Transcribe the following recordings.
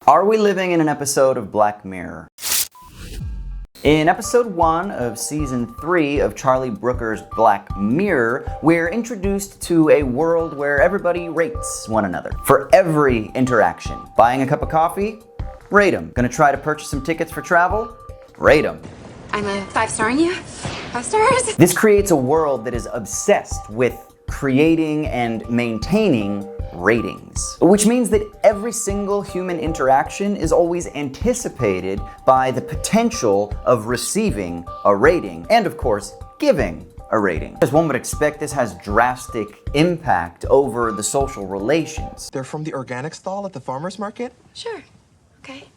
Are we living in an episode of Black Mirror? In episode 1 of season 3 of Charlie Brooker's Black Mirror, we're introduced to a world where everybody rates one another. For every interaction. Buying a cup of coffee? Rate 'em. Gonna try to purchase some tickets for travel? Rate 'em. I'm a 5-starring you. 5 stars? This creates a world that is obsessed with creating and maintaining ratings, which means that every single human interaction is always anticipated by the potential of receiving a rating and, of course, giving a rating. As one would expect, this has drastic impact over the social relations. They're from the organic stall at the farmer's market? Sure. Okay.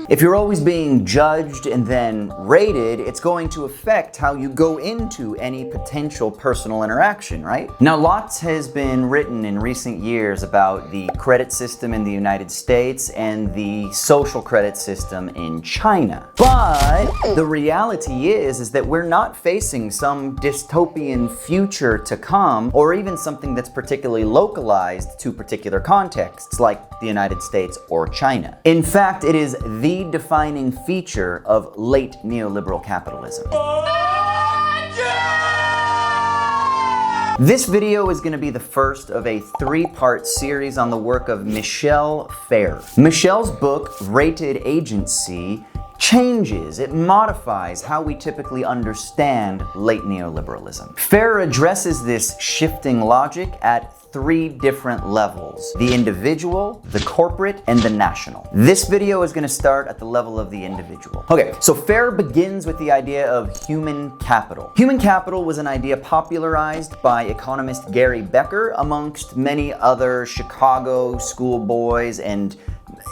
If you're always being judged and then rated, it's going to affect how you go into any potential personal interaction, right? Now, lots has been written in recent years about the credit system in the United States and the social credit system in China. But the reality is that we're not facing some dystopian future to come, or even something that's particularly localized to particular contexts like the United States or China. In fact, it is the defining feature of late neoliberal capitalism. This video is going to be the first of a 3-part series on the work of Michel Feher. Michel's book, Rated Agency, changes, it modifies how we typically understand late neoliberalism. Feher addresses this shifting logic at 3 different levels: the individual, the corporate, and the national. This video is going to start at the level of the individual. Okay, so Feher begins with the idea of human capital. Human capital was an idea popularized by economist Gary Becker amongst many other Chicago schoolboys and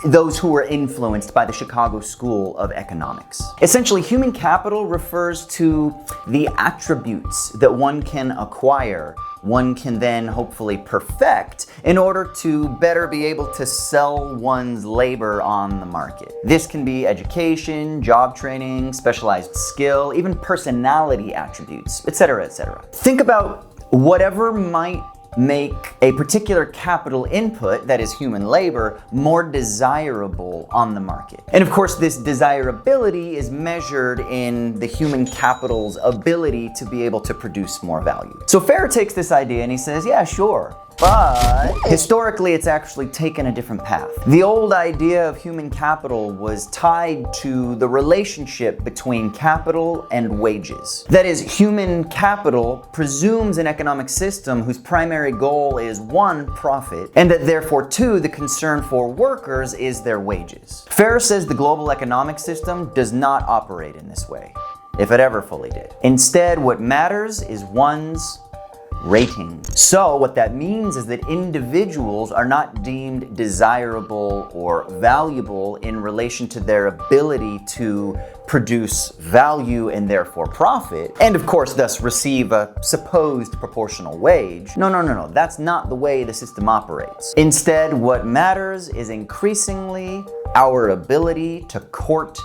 those who were influenced by the Chicago School of Economics. Essentially, human capital refers to the attributes that one can acquire, one can then hopefully perfect in order to better be able to sell one's labor on the market. This can be education, job training, specialized skill, even personality attributes, etc., etc. Think about whatever might make a particular capital input, that is human labor, more desirable on the market. And of course, this desirability is measured in the human capital's ability to be able to produce more value. So Feher takes this idea and he says, yeah, sure. But historically, it's actually taken a different path. The old idea of human capital was tied to the relationship between capital and wages. That is, human capital presumes an economic system whose primary goal is 1, profit, and that therefore 2, the concern for workers is their wages. Feher says the global economic system does not operate in this way, if it ever fully did. Instead, what matters is one's rating. So what that means is that individuals are not deemed desirable or valuable in relation to their ability to produce value and therefore profit, and of course thus receive a supposed proportional wage. No, that's not the way the system operates. Instead, what matters is increasingly our ability to court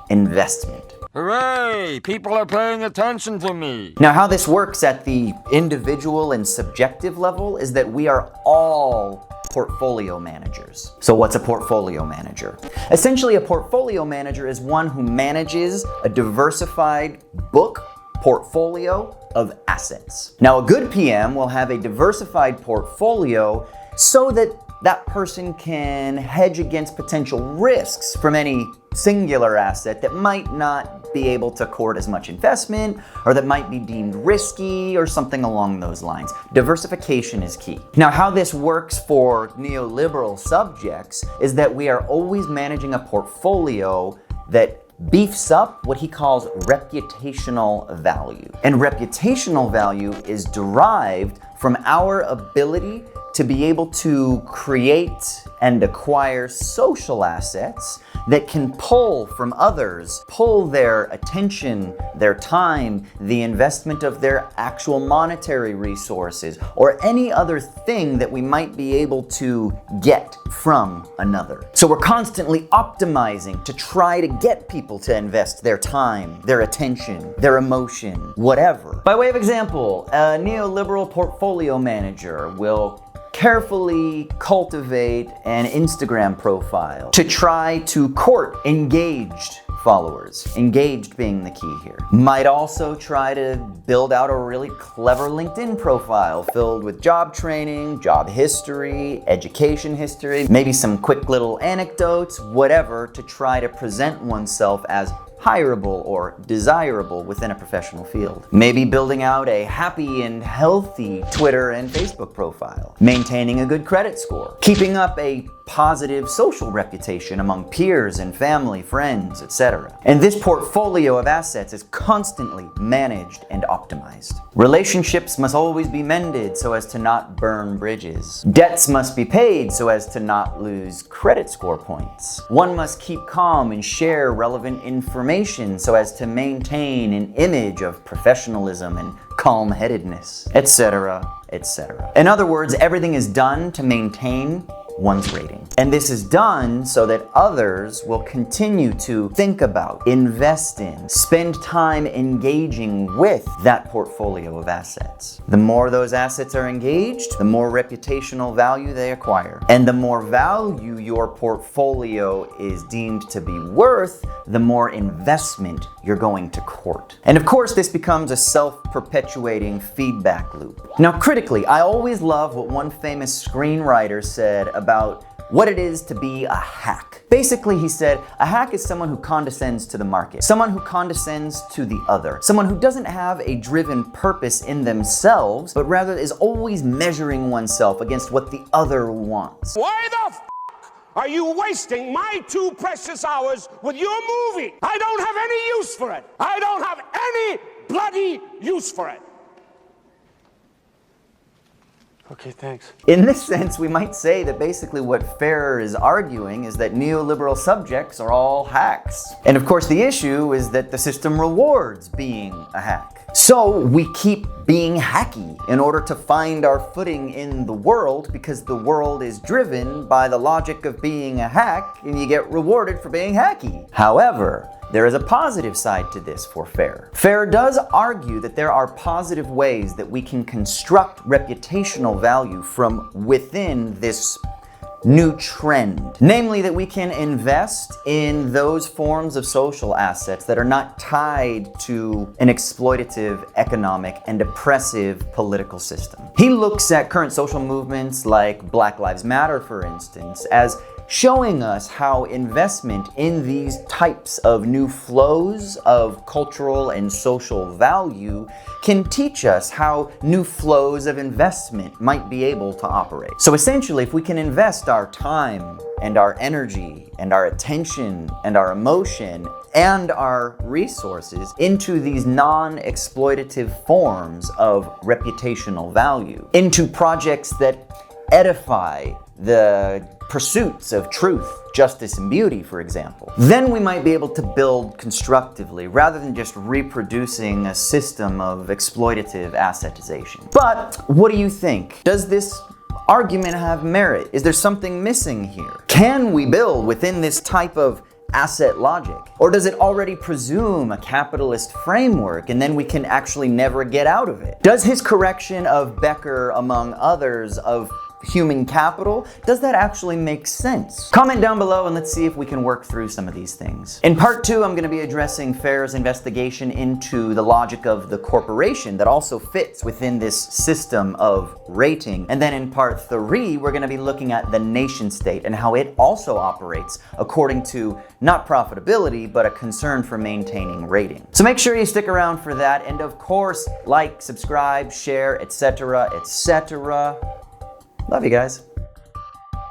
investment. Hooray! People are paying attention to me! Now, how this works at the individual and subjective level is that we are all portfolio managers. So what's a portfolio manager? Essentially, a portfolio manager is one who manages a diversified book portfolio of assets. Now, a good PM will have a diversified portfolio so that that person can hedge against potential risks from any singular asset that might not be able to court as much investment, or that might be deemed risky, or something along those lines. Diversification is key. Now, how this works for neoliberal subjects is that we are always managing a portfolio that beefs up what he calls reputational value. And reputational value is derived from our ability to be able to create and acquire social assets that can pull from others, pull their attention, their time, the investment of their actual monetary resources, or any other thing that we might be able to get from another. So we're constantly optimizing to try to get people to invest their time, their attention, their emotion, whatever. By way of example, a neoliberal portfolio manager will carefully cultivate an Instagram profile to try to court engaged followers, engaged being the key here. Might also try to build out a really clever LinkedIn profile filled with job training, job history, education history, maybe some quick little anecdotes, whatever, to try to present oneself as hireable or desirable within a professional field. Maybe building out a happy and healthy Twitter and Facebook profile, maintaining a good credit score, keeping up a positive social reputation among peers and family, friends, etc. And this portfolio of assets is constantly managed and optimized. Relationships must always be mended so as to not burn bridges. Debts must be paid so as to not lose credit score points. One must keep calm and share relevant information so as to maintain an image of professionalism and calm-headedness, etc., etc. In other words, everything is done to maintain one's rating. And this is done so that others will continue to think about, invest in, spend time engaging with that portfolio of assets. The more those assets are engaged, the more reputational value they acquire. And the more value your portfolio is deemed to be worth, the more investment you're going to court. And of course, this becomes a self-perpetuating feedback loop. Now, critically, I always love what one famous screenwriter said about what it is to be a hack. Basically, he said, a hack is someone who condescends to the market, someone who condescends to the other, someone who doesn't have a driven purpose in themselves, but rather is always measuring oneself against what the other wants. Why the f*** are you wasting my 2 precious hours with your movie? I don't have any use for it. I don't have any bloody use for it. Okay, thanks. In this sense, we might say that basically what Feher is arguing is that neoliberal subjects are all hacks. And of course, the issue is that the system rewards being a hack. So we keep being hacky in order to find our footing in the world, because the world is driven by the logic of being a hack, and you get rewarded for being hacky. However, there is a positive side to this for Feher. Feher does argue that there are positive ways that we can construct reputational value from within this new trend. Namely, that we can invest in those forms of social assets that are not tied to an exploitative economic and oppressive political system. He looks at current social movements like Black Lives Matter, for instance, as showing us how investment in these types of new flows of cultural and social value can teach us how new flows of investment might be able to operate. So essentially, if we can invest our time and our energy and our attention and our emotion and our resources into these non-exploitative forms of reputational value, into projects that edify the pursuits of truth, justice, and beauty, for example, then we might be able to build constructively rather than just reproducing a system of exploitative assetization. But what do you think? Does this argument have merit? Is there something missing here? Can we build within this type of asset logic? Or does it already presume a capitalist framework and then we can actually never get out of it? Does his correction of Becker, among others, of human capital, does that actually make sense? Comment down below and let's see if we can work through some of these things. In part 2, I'm going to be addressing Feher's investigation into the logic of the corporation that also fits within this system of rating. And then in part 3, we're going to be looking at the nation state and how it also operates according to not profitability, but a concern for maintaining rating. So make sure you stick around for that. And of course, like, subscribe, share, etc., etc. Love you guys.